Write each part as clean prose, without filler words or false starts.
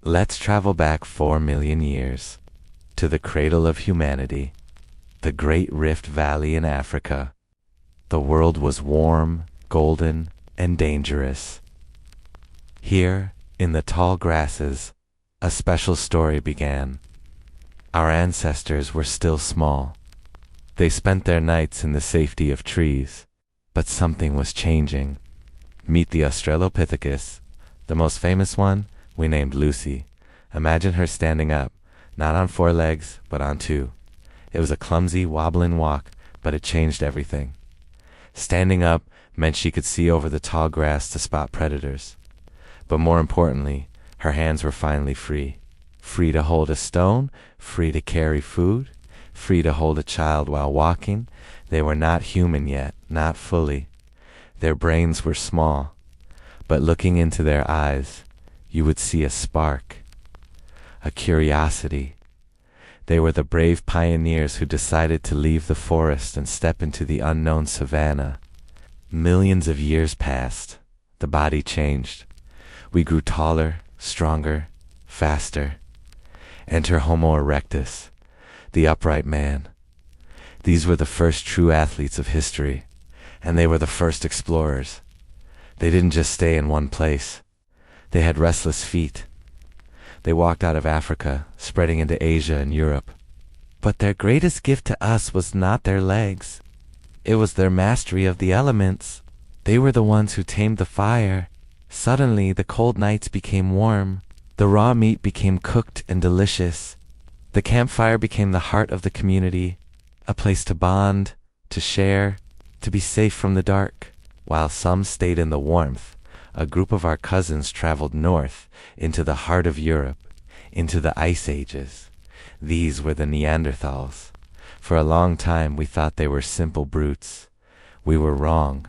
Let's travel back 4 million years to the cradle of humanity, the Great Rift Valley in Africa. The world was warm, golden, and dangerous. Here, in the tall grasses, a special story began. Our ancestors were still small. They spent their nights in the safety of trees, but something was changing. Meet the Australopithecus, the most famous one we named Lucy. Imagine her standing up, not on 4 legs, but on 2. It was a clumsy, wobbling walk, but it changed everything. Standing up meant she could see over the tall grass to spot predators. But more importantly, her hands were finally free. Free to hold a stone, free to carry food, free to hold a child while walking. They were not human yet, not fully. Their brains were small, but looking into their eyes, you would see a spark, a curiosity. They were the brave pioneers who decided to leave the forest and step into the unknown savanna. Millions of years passed. The body changed. We grew taller, stronger, faster. Enter Homo erectus, the upright man. These were the first true athletes of history, and they were the first explorers. They didn't just stay in one place. They had restless feet. They walked out of Africa, spreading into Asia and Europe. But their greatest gift to us was not their legs. It was their mastery of the elements. They were the ones who tamed the fire. Suddenly, the cold nights became warm. The raw meat became cooked and delicious. The campfire became the heart of the community, a place to bond, to share, to be safe from the dark. While some stayed in the warmth, a group of our cousins traveled north into the heart of Europe, into the ice ages. These were the Neanderthals. For a long time we thought they were simple brutes. We were wrong.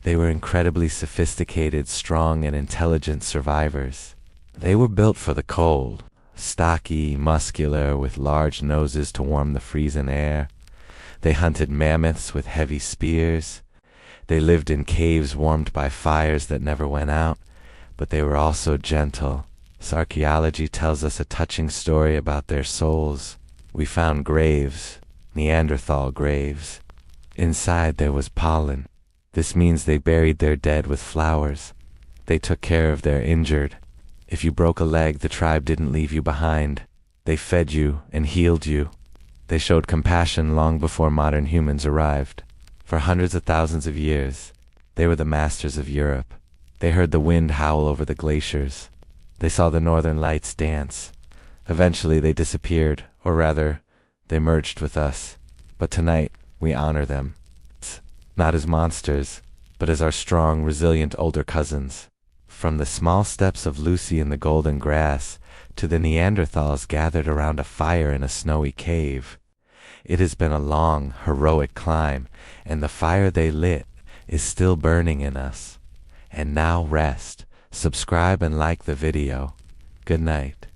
They were incredibly sophisticated, strong, and intelligent survivors. They were built for the cold, stocky, muscular, with large noses to warm the freezing air. They hunted mammoths with heavy spears. They lived in caves warmed by fires that never went out, but they were also gentle. Archaeology tells us a touching story about their souls. We found graves, Neanderthal graves. Inside there was pollen. This means they buried their dead with flowers. They took care of their injured. If you broke a leg, the tribe didn't leave you behind. They fed you and healed you. They showed compassion long before modern humans arrived. For hundreds of thousands of years, they were the masters of Europe. They heard the wind howl over the glaciers. They saw the northern lights dance. Eventually they disappeared, or rather, they merged with us. But tonight, we honor them. Not as monsters, but as our strong, resilient older cousins. From the small steps of Lucy in the golden grass to the Neanderthals gathered around a fire in a snowy cave. It has been a long, heroic climb, and the fire they lit is still burning in us. And now rest, subscribe and like the video. Good night.